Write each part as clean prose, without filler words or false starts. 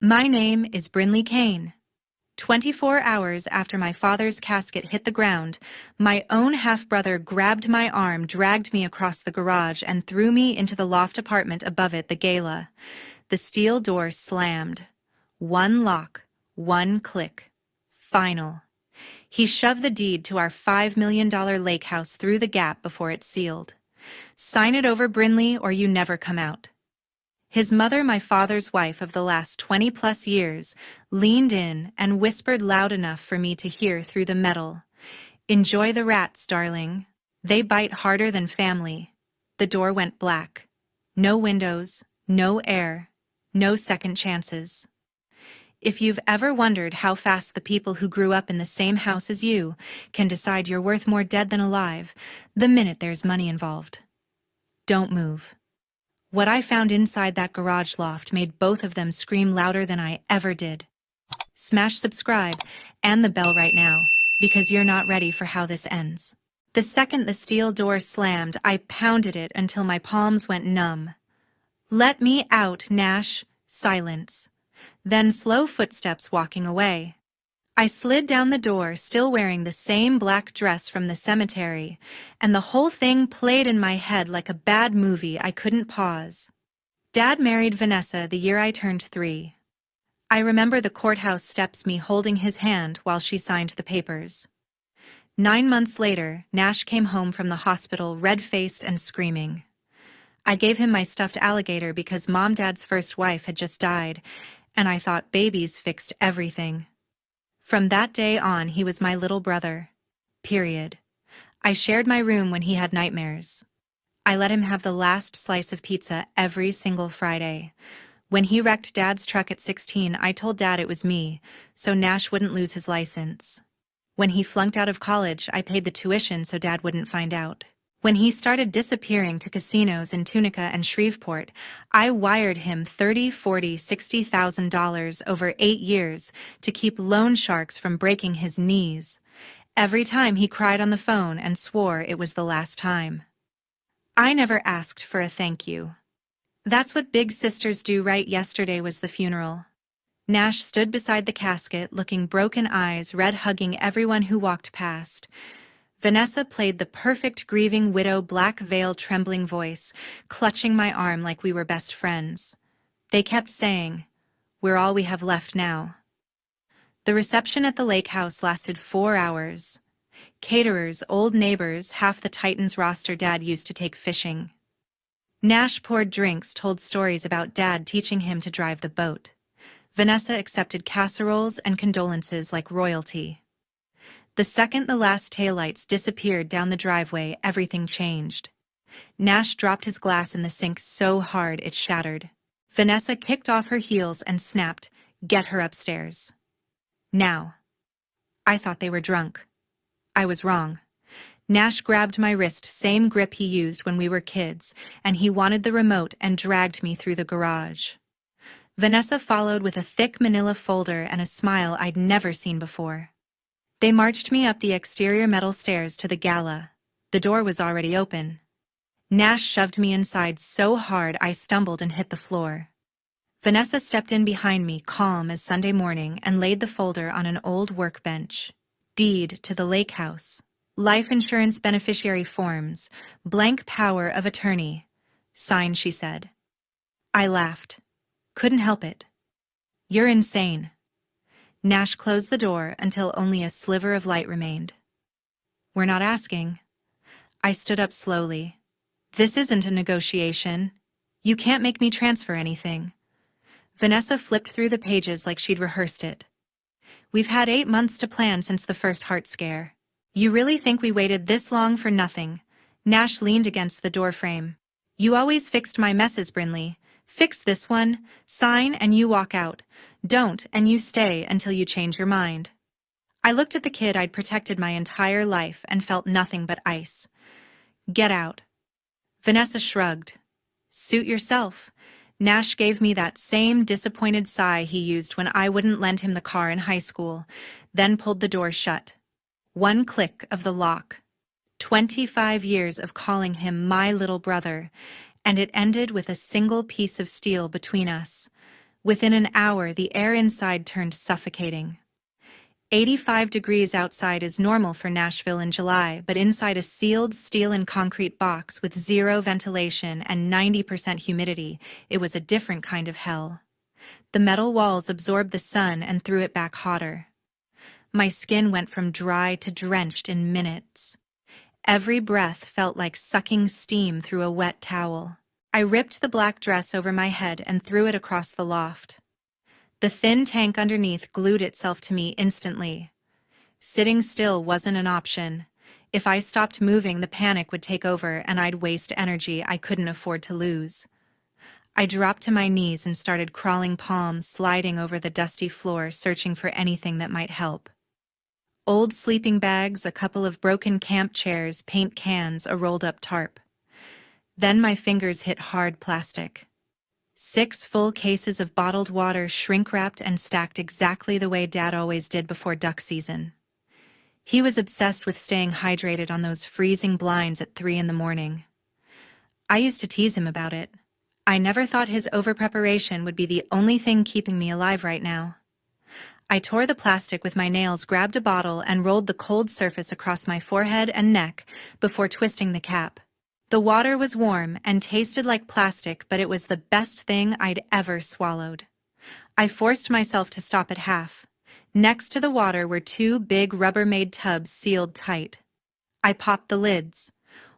My name is Brinley Kane. 24 hours after my father's casket hit the ground, my own half-brother grabbed my arm, dragged me across the garage, and threw me into the loft apartment above it, the GALA. The steel door slammed. One lock, one click. Final. He shoved the deed to our $5 million lake house through the gap before it sealed. Sign it over, Brinley, or you never come out. His mother, my father's wife of the last 20-plus years, leaned in and whispered loud enough for me to hear through the metal. "Enjoy the rats, darling. They bite harder than family." The door went black. No windows, no air, no second chances. If you've ever wondered how fast the people who grew up in the same house as you can decide you're worth more dead than alive, the minute there's money involved. Don't move. What I found inside that garage loft made both of them scream louder than I ever did. Smash subscribe and the bell right now, because you're not ready for how this ends. The second the steel door slammed, I pounded it until my palms went numb. "Let me out, Nash." Silence. Then slow footsteps walking away. I slid down the door, still wearing the same black dress from the cemetery, and the whole thing played in my head like a bad movie I couldn't pause. Dad married Vanessa the year I turned 3. I remember the courthouse steps, me holding his hand while she signed the papers. 9 months later, Nash came home from the hospital red-faced and screaming. I gave him my stuffed alligator because Dad's first wife had just died, and I thought babies fixed everything. From that day on, he was my little brother. Period. I shared my room when he had nightmares. I let him have the last slice of pizza every single Friday. When he wrecked Dad's truck at 16, I told Dad it was me, so Nash wouldn't lose his license. When he flunked out of college, I paid the tuition so Dad wouldn't find out. When he started disappearing to casinos in Tunica and Shreveport, I wired him $30,000, $40,000, $60,000 over 8 years to keep loan sharks from breaking his knees. Every time he cried on the phone and swore it was the last time. I never asked for a thank you. That's what big sisters do. Right, yesterday was the funeral. Nash stood beside the casket, looking broken eyes, red-hugging everyone who walked past. Vanessa played the perfect grieving widow, black veil, trembling voice, clutching my arm like we were best friends. They kept saying, "We're all we have left now." The reception at the lake house lasted 4 hours. Caterers, old neighbors, half the Titans roster Dad used to take fishing. Nash poured drinks, told stories about Dad teaching him to drive the boat. Vanessa accepted casseroles and condolences like royalty. The second the last taillights disappeared down the driveway, everything changed. Nash dropped his glass in the sink so hard it shattered. Vanessa kicked off her heels and snapped, "Get her upstairs." Now. I thought they were drunk. I was wrong. Nash grabbed my wrist, same grip he used when we were kids, and he wanted the remote and dragged me through the garage. Vanessa followed with a thick manila folder and a smile I'd never seen before. They marched me up the exterior metal stairs to the GALA. The door was already open. Nash shoved me inside so hard I stumbled and hit the floor. Vanessa stepped in behind me, calm as Sunday morning, and laid the folder on an old workbench. Deed to the lake house. Life insurance beneficiary forms. Blank power of attorney. Sign, she said. I laughed. Couldn't help it. You're insane. Nash closed the door until only a sliver of light remained. We're not asking. I stood up slowly. This isn't a negotiation. You can't make me transfer anything. Vanessa flipped through the pages like she'd rehearsed it. We've had 8 months to plan since the first heart scare. You really think we waited this long for nothing? Nash leaned against the doorframe. You always fixed my messes, Brinley. Fix this one, sign, and you walk out. Don't, and you stay until you change your mind. I looked at the kid I'd protected my entire life and felt nothing but ice. Get out. Vanessa shrugged. Suit yourself. Nash gave me that same disappointed sigh he used when I wouldn't lend him the car in high school, then pulled the door shut. One click of the lock. 25 years of calling him my little brother, and it ended with a single piece of steel between us. Within an hour, the air inside turned suffocating. 85 degrees outside is normal for Nashville in July, but inside a sealed steel and concrete box with zero ventilation and 90% humidity, it was a different kind of hell. The metal walls absorbed the sun and threw it back hotter. My skin went from dry to drenched in minutes. Every breath felt like sucking steam through a wet towel. I ripped the black dress over my head and threw it across the loft. The thin tank underneath glued itself to me instantly. Sitting still wasn't an option. If I stopped moving, the panic would take over and I'd waste energy I couldn't afford to lose. I dropped to my knees and started crawling palms, sliding over the dusty floor, searching for anything that might help. Old sleeping bags, a couple of broken camp chairs, paint cans, a rolled-up tarp. Then my fingers hit hard plastic. 6 full cases of bottled water, shrink-wrapped and stacked exactly the way Dad always did before duck season. He was obsessed with staying hydrated on those freezing blinds at 3 in the morning. I used to tease him about it. I never thought his over-preparation would be the only thing keeping me alive right now. I tore the plastic with my nails, grabbed a bottle, and rolled the cold surface across my forehead and neck before twisting the cap. The water was warm and tasted like plastic, but it was the best thing I'd ever swallowed. I forced myself to stop at half. Next to the water were 2 big Rubbermaid tubs sealed tight. I popped the lids.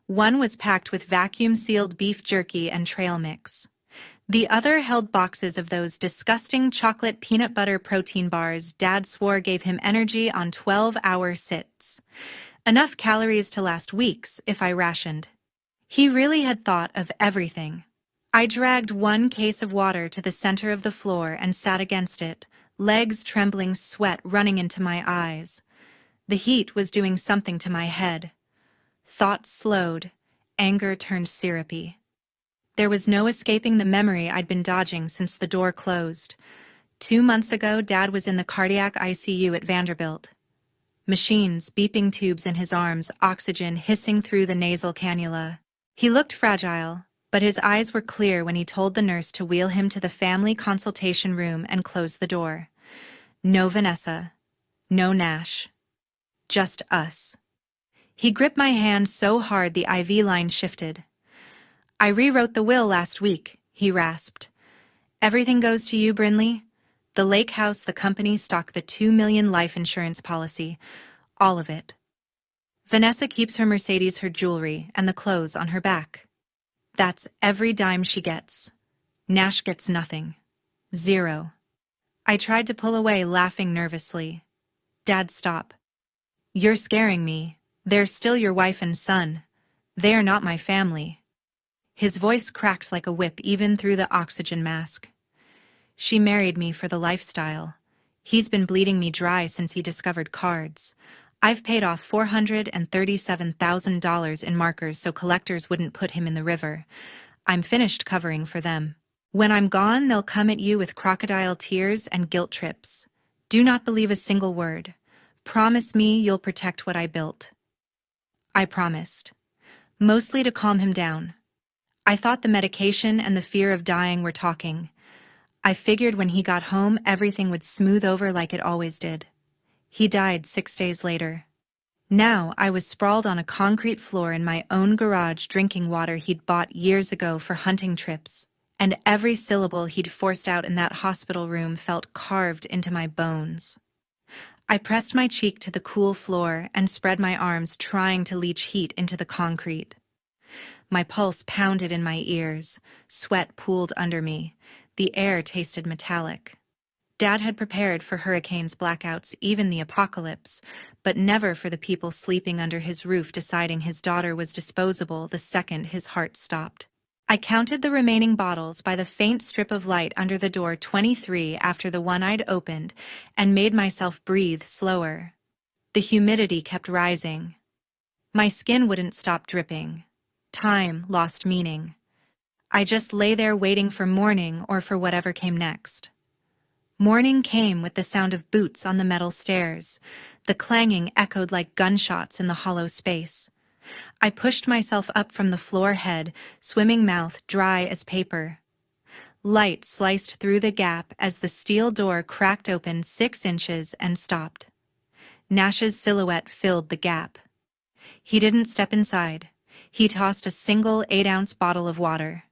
One was packed with vacuum-sealed beef jerky and trail mix. The other held boxes of those disgusting chocolate peanut butter protein bars Dad swore gave him energy on 12-hour sits. Enough calories to last weeks if I rationed. He really had thought of everything. I dragged 1 case of water to the center of the floor and sat against it, legs trembling, sweat running into my eyes. The heat was doing something to my head. Thoughts slowed, anger turned syrupy. There was no escaping the memory I'd been dodging since the door closed. 2 months ago, Dad was in the cardiac ICU at Vanderbilt. Machines, beeping tubes in his arms, oxygen hissing through the nasal cannula. He looked fragile, but his eyes were clear when he told the nurse to wheel him to the family consultation room and close the door. No Vanessa. No Nash. Just us. He gripped my hand so hard the IV line shifted. "I rewrote the will last week," he rasped. "Everything goes to you, Brinley. The lake house, the company, stock, the 2 million life insurance policy. All of it. Vanessa keeps her Mercedes, her jewelry, and the clothes on her back. That's every dime she gets. Nash gets nothing. 0. I tried to pull away, laughing nervously. "Dad, stop. You're scaring me. They're still your wife and son. They are not my family." His voice cracked like a whip even through the oxygen mask. "She married me for the lifestyle. He's been bleeding me dry since he discovered cards. I've paid off $437,000 in markers so collectors wouldn't put him in the river. I'm finished covering for them. When I'm gone, they'll come at you with crocodile tears and guilt trips. Do not believe a single word. Promise me you'll protect what I built." I promised. Mostly to calm him down. I thought the medication and the fear of dying were talking. I figured when he got home, everything would smooth over like it always did. He died 6 days later. Now I was sprawled on a concrete floor in my own garage drinking water he'd bought years ago for hunting trips, and every syllable he'd forced out in that hospital room felt carved into my bones. I pressed my cheek to the cool floor and spread my arms, trying to leach heat into the concrete. My pulse pounded in my ears, sweat pooled under me, the air tasted metallic. Dad had prepared for hurricanes, blackouts, even the apocalypse, but never for the people sleeping under his roof deciding his daughter was disposable the second his heart stopped. I counted the remaining bottles by the faint strip of light under the door, 23 after the one I'd opened, and made myself breathe slower. The humidity kept rising. My skin wouldn't stop dripping. Time lost meaning. I just lay there waiting for morning or for whatever came next. Morning came with the sound of boots on the metal stairs. The clanging echoed like gunshots in the hollow space. I pushed myself up from the floor head, swimming mouth dry as paper. Light sliced through the gap as the steel door cracked open 6 inches and stopped. Nash's silhouette filled the gap. He didn't step inside. He tossed a single 8-ounce bottle of water.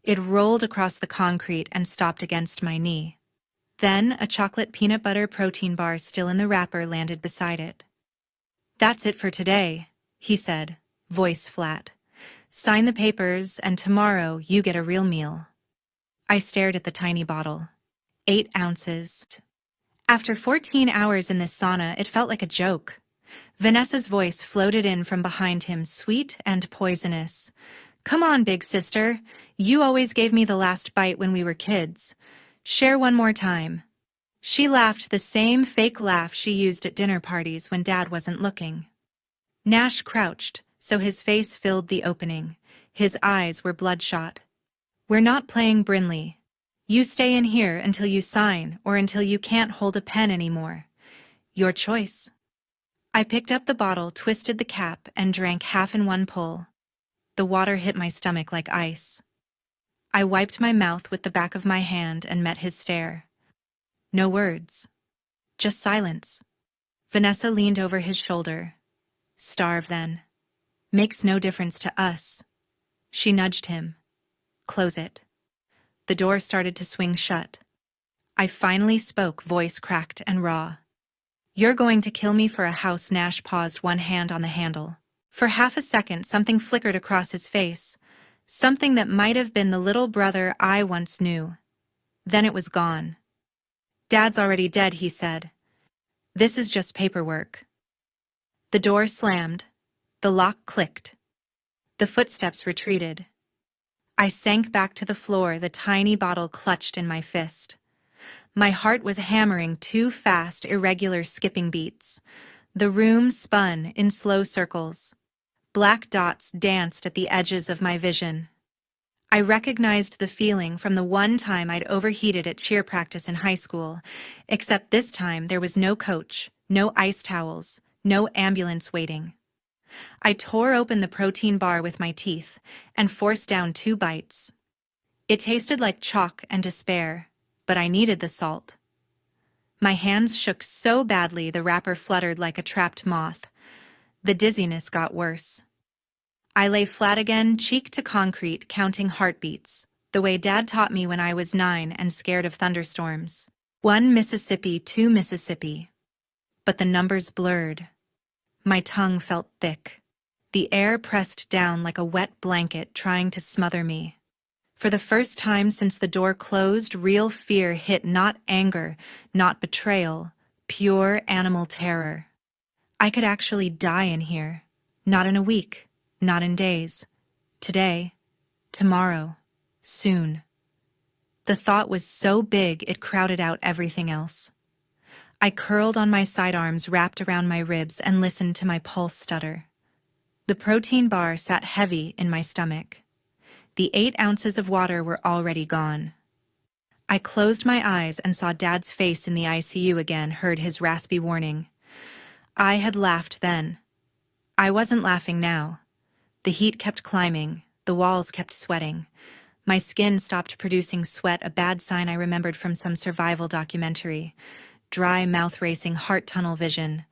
It rolled across the concrete and stopped against my knee. Then a chocolate peanut butter protein bar still in the wrapper landed beside it. "That's it for today," he said, voice flat. "Sign the papers, and tomorrow you get a real meal." I stared at the tiny bottle. 8 ounces. After 14 hours in this sauna, it felt like a joke. Vanessa's voice floated in from behind him, sweet and poisonous. "Come on, big sister. You always gave me the last bite when we were kids. Share one more time." She laughed the same fake laugh she used at dinner parties when Dad wasn't looking. Nash crouched, so his face filled the opening. His eyes were bloodshot. "We're not playing Brinley. You stay in here until you sign or until you can't hold a pen anymore. Your choice." I picked up the bottle, twisted the cap, and drank half in one pull. The water hit my stomach like ice. I wiped my mouth with the back of my hand and met his stare. No words. Just silence. Vanessa leaned over his shoulder. "Starve, then. Makes no difference to us." She nudged him. "Close it." The door started to swing shut. I finally spoke, voice cracked and raw. "You're going to kill me for a house." Nash paused, one hand on the handle. For half a second, something flickered across his face. Something that might have been the little brother I once knew. Then it was gone. "Dad's already dead," he said. "This is just paperwork." The door slammed. The lock clicked. The footsteps retreated. I sank back to the floor, the tiny bottle clutched in my fist. My heart was hammering 2 fast, irregular skipping beats. The room spun in slow circles. Black dots danced at the edges of my vision. I recognized the feeling from the one time I'd overheated at cheer practice in high school, except this time there was no coach, no ice towels, no ambulance waiting. I tore open the protein bar with my teeth and forced down 2 bites. It tasted like chalk and despair, but I needed the salt. My hands shook so badly the wrapper fluttered like a trapped moth. The dizziness got worse. I lay flat again, cheek to concrete, counting heartbeats, the way Dad taught me when I was 9 and scared of thunderstorms. 1 Mississippi, 2 Mississippi. But the numbers blurred. My tongue felt thick. The air pressed down like a wet blanket trying to smother me. For the first time since the door closed, real fear hit, not anger, not betrayal, pure animal terror. I could actually die in here. Not in a week, not in days. Today, tomorrow, soon. The thought was so big it crowded out everything else. I curled on my sidearms wrapped around my ribs and listened to my pulse stutter. The protein bar sat heavy in my stomach. The 8 ounces of water were already gone. I closed my eyes and saw Dad's face in the ICU again, heard his raspy warning. I had laughed then. I wasn't laughing now. The heat kept climbing, the walls kept sweating. My skin stopped producing sweat, a bad sign I remembered from some survival documentary. Dry, mouth-racing, heart tunnel vision.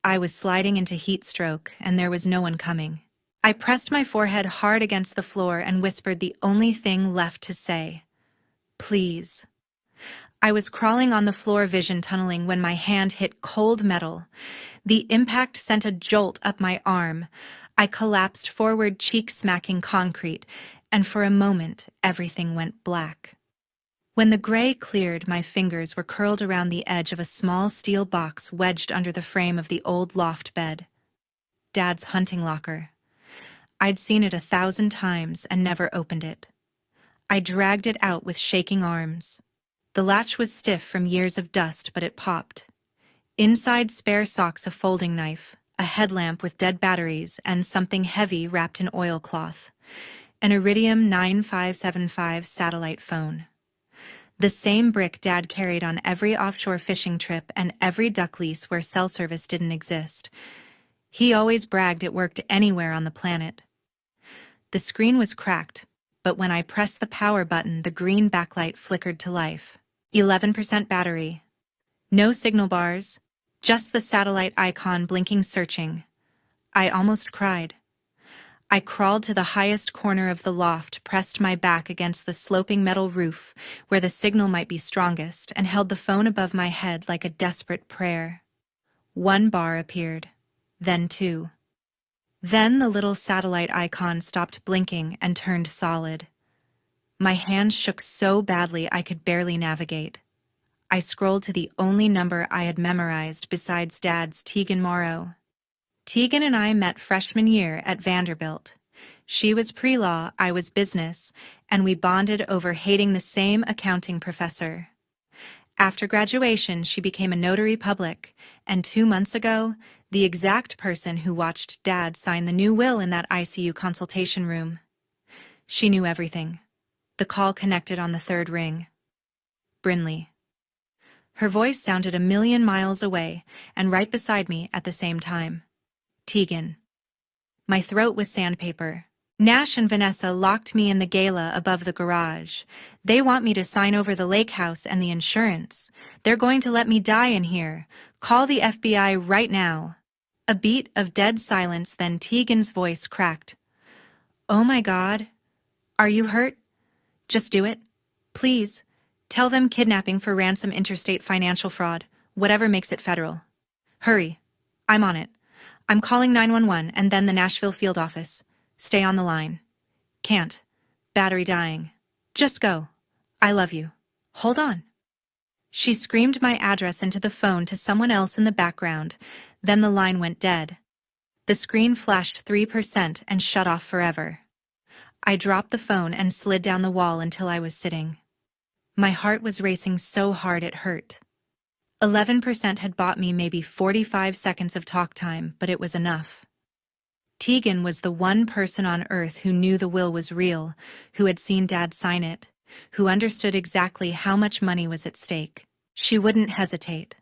I was sliding into heat stroke, and there was no one coming. I pressed my forehead hard against the floor and whispered the only thing left to say. "Please." I was crawling on the floor, vision tunneling, when my hand hit cold metal. The impact sent a jolt up my arm. I collapsed forward, cheek smacking concrete, and for a moment, everything went black. When the gray cleared, my fingers were curled around the edge of a small steel box wedged under the frame of the old loft bed. Dad's hunting locker. I'd seen it 1,000 times and never opened it. I dragged it out with shaking arms. The latch was stiff from years of dust, but it popped. Inside, spare socks, a folding knife, a headlamp with dead batteries, and something heavy wrapped in oilcloth. An Iridium 9575 satellite phone. The same brick Dad carried on every offshore fishing trip and every duck lease where cell service didn't exist. He always bragged it worked anywhere on the planet. The screen was cracked, but when I pressed the power button, the green backlight flickered to life. 11% battery. No signal bars, just the satellite icon blinking searching. I almost cried. I crawled to the highest corner of the loft, pressed my back against the sloping metal roof where the signal might be strongest, and held the phone above my head like a desperate prayer. 1 bar appeared, then 2. Then the little satellite icon stopped blinking and turned solid. My hands shook so badly I could barely navigate. I scrolled to the only number I had memorized besides Dad's, Tegan Morrow. Tegan and I met freshman year at Vanderbilt. She was pre-law, I was business, and we bonded over hating the same accounting professor. After graduation, she became a notary public, and 2 months ago, the exact person who watched Dad sign the new will in that ICU consultation room. She knew everything. The call connected on the 3rd ring. Brinley. Her voice sounded a million miles away and right beside me at the same time. Tegan. My throat was sandpaper. Nash and Vanessa locked me in the GALA above the garage. They want me to sign over the lake house and the insurance. They're going to let me die in here. Call the FBI right now. A beat of dead silence, then Tegan's voice cracked. Oh my God. Are you hurt? Just do it. Please. Tell them kidnapping for ransom, interstate financial fraud, whatever makes it federal. Hurry. I'm on it. I'm calling 911 and then the Nashville field office. Stay on the line. Can't. Battery dying. Just go. I love you. Hold on. She screamed my address into the phone to someone else in the background, then the line went dead. The screen flashed 3% and shut off forever. I dropped the phone and slid down the wall until I was sitting. My heart was racing so hard it hurt. 11% had bought me maybe 45 seconds of talk time, but it was enough. Tegan was the one person on earth who knew the will was real, who had seen Dad sign it, who understood exactly how much money was at stake. She wouldn't hesitate.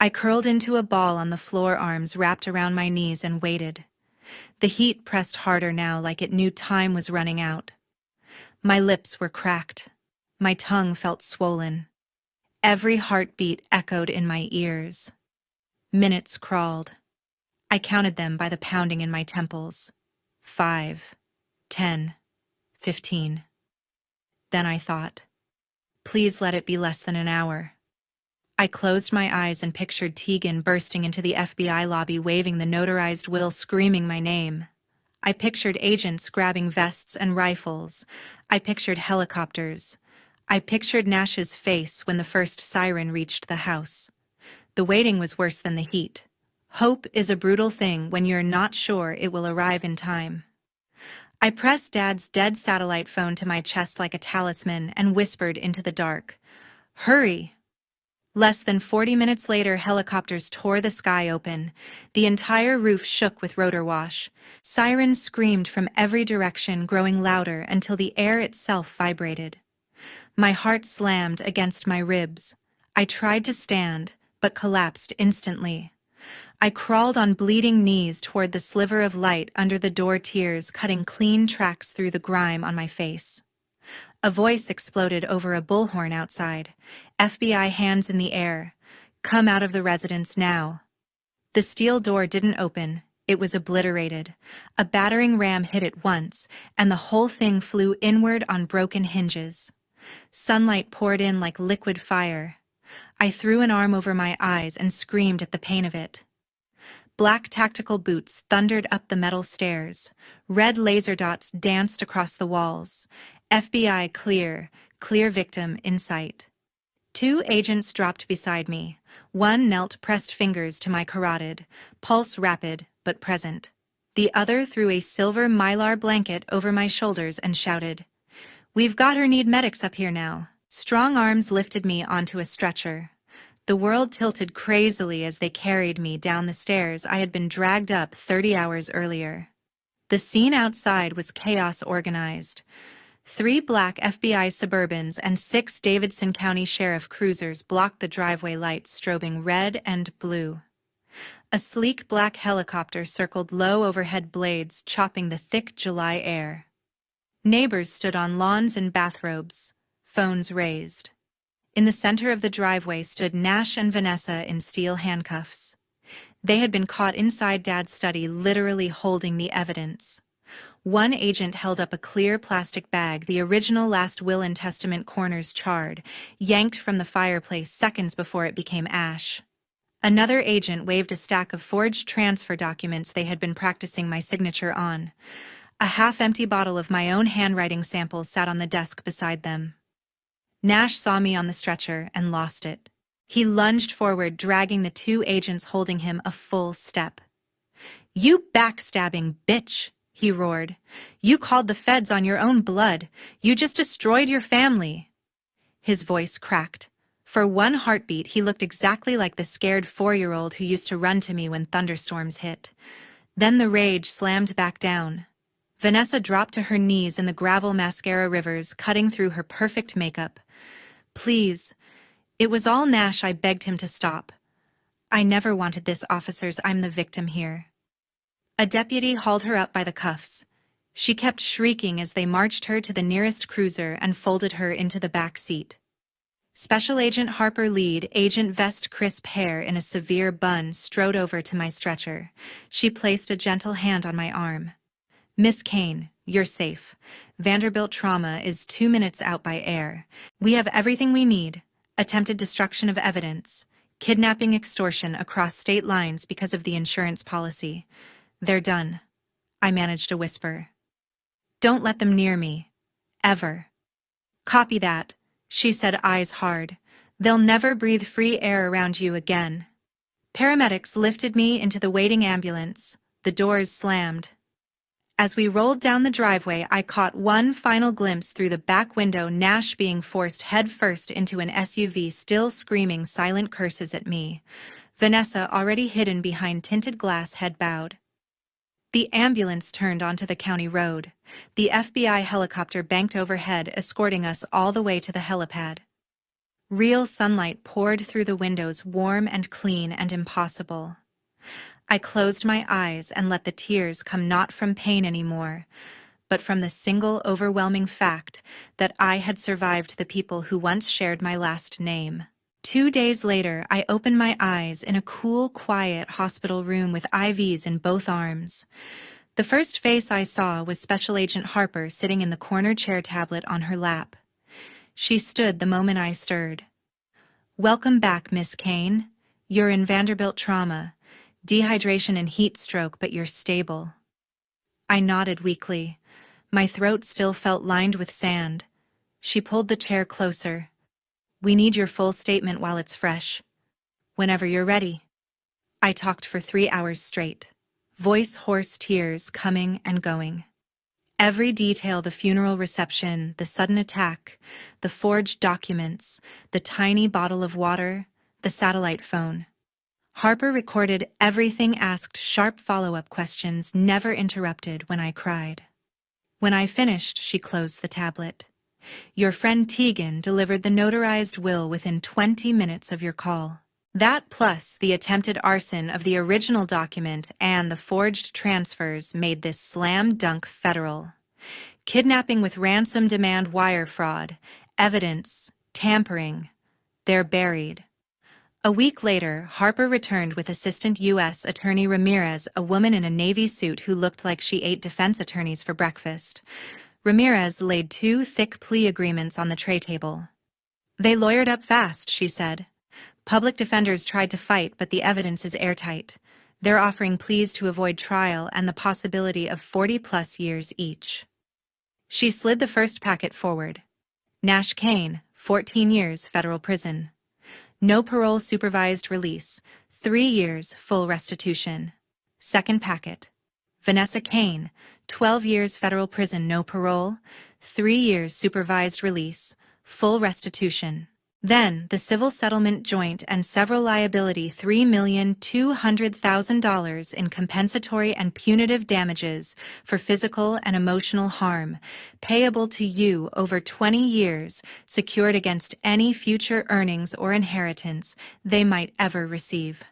I curled into a ball on the floor, arms wrapped around my knees, and waited. The heat pressed harder now, like it knew time was running out. My lips were cracked. My tongue felt swollen. Every heartbeat echoed in my ears. Minutes crawled. I counted them by the pounding in my temples. 5, 10, 15. Then I thought, please let it be less than an hour. I closed my eyes and pictured Tegan bursting into the FBI lobby, waving the notarized will, screaming my name. I pictured agents grabbing vests and rifles. I pictured helicopters. I pictured Nash's face when the first siren reached the house. The waiting was worse than the heat. Hope is a brutal thing when you're not sure it will arrive in time. I pressed Dad's dead satellite phone to my chest like a talisman and whispered into the dark, "Hurry!" Less than 40 minutes later, helicopters tore the sky open. The entire roof shook with rotor wash. Sirens screamed from every direction, growing louder until the air itself vibrated. My heart slammed against my ribs. I tried to stand, but collapsed instantly. I crawled on bleeding knees toward the sliver of light under the door, tears cutting clean tracks through the grime on my face. A voice exploded over a bullhorn outside. FBI hands in the air. Come out of the residence now. The steel door didn't open. It was obliterated. A battering ram hit it once, and the whole thing flew inward on broken hinges. Sunlight poured in like liquid fire. I threw an arm over my eyes and screamed at the pain of it. Black tactical boots thundered up the metal stairs. Red laser dots danced across the walls. FBI clear, clear victim in sight. 2 agents dropped beside me. One knelt, pressed fingers to my carotid, pulse rapid but present. The other threw a silver mylar blanket over my shoulders and shouted, "We've got her, need medics up here now." Strong arms lifted me onto a stretcher. The world tilted crazily as they carried me down the stairs I had been dragged up 30 hours earlier. The scene outside was chaos organized. 3 black FBI Suburbans and 6 Davidson County Sheriff cruisers blocked the driveway lights, strobing red and blue. A sleek black helicopter circled low overhead, blades chopping the thick July air. Neighbors stood on lawns in bathrobes, phones raised. In the center of the driveway stood Nash and Vanessa in steel handcuffs. They had been caught inside Dad's study, literally holding the evidence. One agent held up a clear plastic bag, the original last will and testament, corners charred, yanked from the fireplace seconds before it became ash. Another agent waved a stack of forged transfer documents they had been practicing my signature on. A half-empty bottle of my own handwriting samples sat on the desk beside them. Nash saw me on the stretcher and lost it. He lunged forward, dragging the two agents holding him a full step. "You backstabbing bitch!" he roared. "You called the feds on your own blood. You just destroyed your family." His voice cracked. For one heartbeat, he looked exactly like the scared 4-year-old who used to run to me when thunderstorms hit. Then the rage slammed back down. Vanessa dropped to her knees in the gravel mascara rivers, cutting through her perfect makeup. "Please." It was all Nash. I begged him to stop. "I never wanted this, officers. I'm the victim here." A deputy hauled her up by the cuffs. She kept shrieking as they marched her to the nearest cruiser and folded her into the back seat. Special Agent Harper Lead, Agent Vest crisp hair in a severe bun, strode over to my stretcher. She placed a gentle hand on my arm. "Miss Kane, you're safe. Vanderbilt trauma is 2 minutes out by air. We have everything we need. Attempted destruction of evidence. Kidnapping, extortion across state lines because of the insurance policy. They're done." I managed a whisper. "Don't let them near me. Ever." "Copy that," she said, eyes hard. "They'll never breathe free air around you again." Paramedics lifted me into the waiting ambulance. The doors slammed. As we rolled down the driveway, I caught one final glimpse through the back window, Nash being forced headfirst into an SUV, still screaming silent curses at me. Vanessa, already hidden behind tinted glass, head bowed. The ambulance turned onto the county road. The FBI helicopter banked overhead, escorting us all the way to the helipad. Real sunlight poured through the windows, warm and clean and impossible. I closed my eyes and let the tears come, not from pain anymore, but from the single overwhelming fact that I had survived the people who once shared my last name. 2 days later, I opened my eyes in a cool, quiet hospital room with IVs in both arms. The first face I saw was Special Agent Harper sitting in the corner chair, tablet on her lap. She stood the moment I stirred. "Welcome back, Miss Kane. You're in Vanderbilt trauma. Dehydration and heat stroke, but you're stable." I nodded weakly. My throat still felt lined with sand. She pulled the chair closer. "We need your full statement while it's fresh. Whenever you're ready." I talked for 3 hours straight. Voice hoarse, tears coming and going. Every detail: the funeral reception, the sudden attack, the forged documents, the tiny bottle of water, the satellite phone. Harper recorded everything, asked sharp follow-up questions, never interrupted when I cried. When I finished, she closed the tablet. "Your friend Tegan delivered the notarized will within 20 minutes of your call. That, plus the attempted arson of the original document and the forged transfers, made this slam-dunk federal. Kidnapping with ransom demand, wire fraud, evidence, tampering. They're buried." A week later, Harper returned with Assistant U.S. Attorney Ramirez, a woman in a Navy suit who looked like she ate defense attorneys for breakfast. Ramirez laid 2 thick plea agreements on the tray table. "They lawyered up fast," she said. "Public defenders tried to fight, but the evidence is airtight. They're offering pleas to avoid trial and the possibility of 40-plus years each." She slid the first packet forward. "Nash Kane, 14 years, federal prison. No parole, supervised release. 3 years, full restitution." Second packet. "Vanessa Kane, 12 years, federal prison, no parole. 3 years, supervised release. Full restitution." Then, the civil settlement joint and several liability, $3,200,000 in compensatory and punitive damages for physical and emotional harm, payable to you over 20 years, secured against any future earnings or inheritance they might ever receive.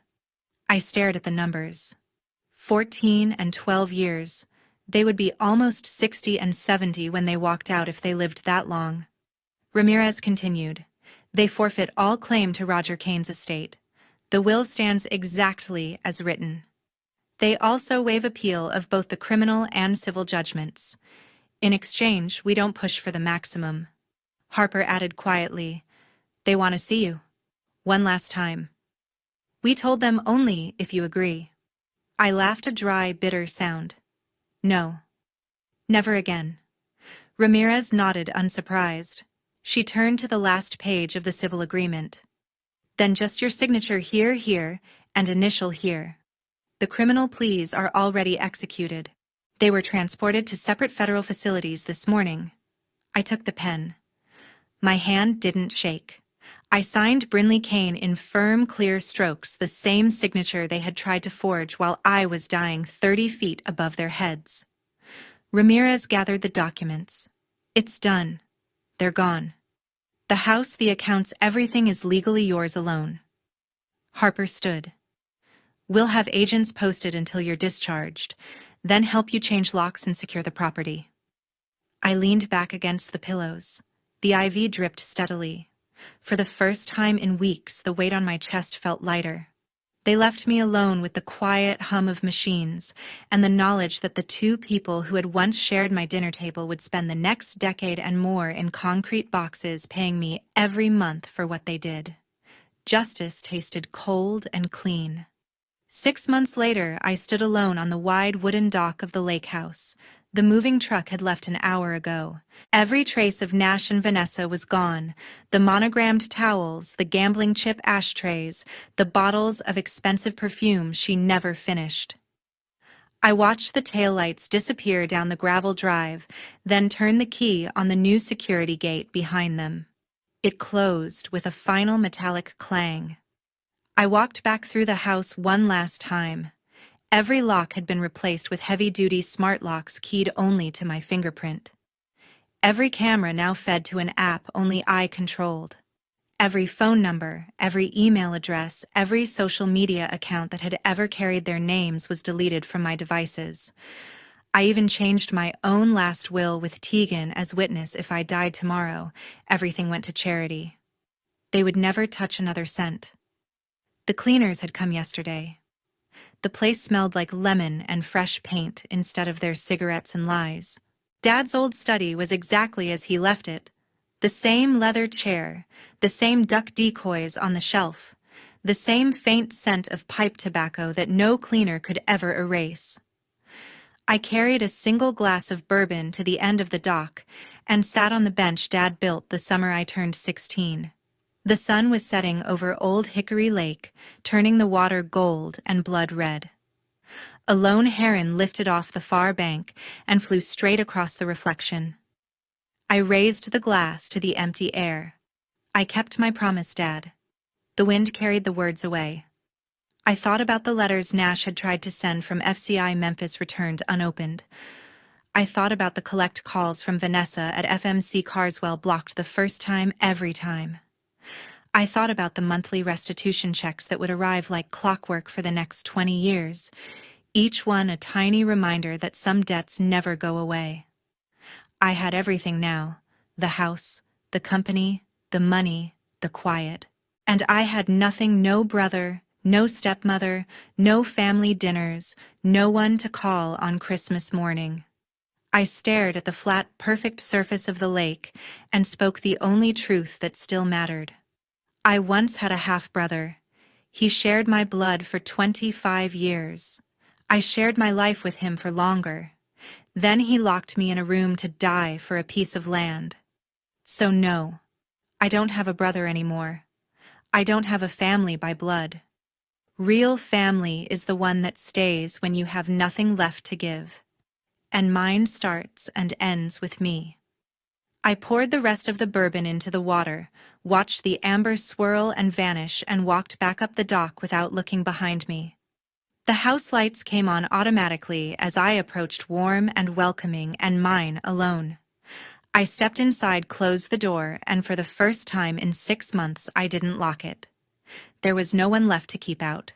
I stared at the numbers. 14 and 12 years. They would be almost 60 and 70 when they walked out if they lived that long. Ramirez continued. They forfeit all claim to Roger Kane's estate. The will stands exactly as written. They also waive appeal of both the criminal and civil judgments. In exchange, we don't push for the maximum. Harper added quietly, they want to see you. One last time. We told them only if you agree. I laughed a dry, bitter sound. No. Never again. Ramirez nodded unsurprised. She turned to the last page of the civil agreement. Then just your signature here, and initial here. The criminal pleas are already executed. They were transported to separate federal facilities this morning. I took the pen. My hand didn't shake. I signed Brinley Kane in firm, clear strokes, the same signature they had tried to forge while I was dying 30 feet above their heads. Ramirez gathered the documents. It's done. They're gone. The house, the accounts, everything is legally yours alone. Harper stood. We'll have agents posted until you're discharged, then help you change locks and secure the property. I leaned back against the pillows. The IV dripped steadily. For the first time in weeks, the weight on my chest felt lighter. They left me alone with the quiet hum of machines and the knowledge that the two people who had once shared my dinner table would spend the next decade and more in concrete boxes paying me every month for what they did. Justice tasted cold and clean. 6 months later, I stood alone on the wide wooden dock of the lake house. The moving truck had left an hour ago. Every trace of Nash and Vanessa was gone. The monogrammed towels, the gambling chip ashtrays, the bottles of expensive perfume she never finished. I watched the taillights disappear down the gravel drive, then turn the key on the new security gate behind them. It closed with a final metallic clang. I walked back through the house one last time. Every lock had been replaced with heavy-duty smart locks keyed only to my fingerprint. Every camera now fed to an app only I controlled. Every phone number, every email address, every social media account that had ever carried their names was deleted from my devices. I even changed my own last will with Tegan as witness if I died tomorrow. Everything went to charity. They would never touch another cent. The cleaners had come yesterday. The place smelled like lemon and fresh paint instead of their cigarettes and lies. Dad's old study was exactly as he left it. The same leather chair, the same duck decoys on the shelf, the same faint scent of pipe tobacco that no cleaner could ever erase. I carried a single glass of bourbon to the end of the dock and sat on the bench Dad built the summer I turned 16. The sun was setting over Old Hickory Lake, turning the water gold and blood red. A lone heron lifted off the far bank and flew straight across the reflection. I raised the glass to the empty air. I kept my promise, Dad. The wind carried the words away. I thought about the letters Nash had tried to send from FCI Memphis returned unopened. I thought about the collect calls from Vanessa at FMC Carswell blocked the first time every time. I thought about the monthly restitution checks that would arrive like clockwork for the next 20 years, each one a tiny reminder that some debts never go away. I had everything now, the house, the company, the money, the quiet. And I had nothing, no brother, no stepmother, no family dinners, no one to call on Christmas morning. I stared at the flat, perfect surface of the lake and spoke the only truth that still mattered. I once had a half-brother. He shared my blood for 25 years. I shared my life with him for longer. Then he locked me in a room to die for a piece of land. So no, I don't have a brother anymore. I don't have a family by blood. Real family is the one that stays when you have nothing left to give. And mine starts and ends with me. I poured the rest of the bourbon into the water, watched the amber swirl and vanish, and walked back up the dock without looking behind me. The house lights came on automatically as I approached, warm and welcoming, and mine alone. I stepped inside, closed the door, and for the first time in 6 months I didn't lock it. There was no one left to keep out.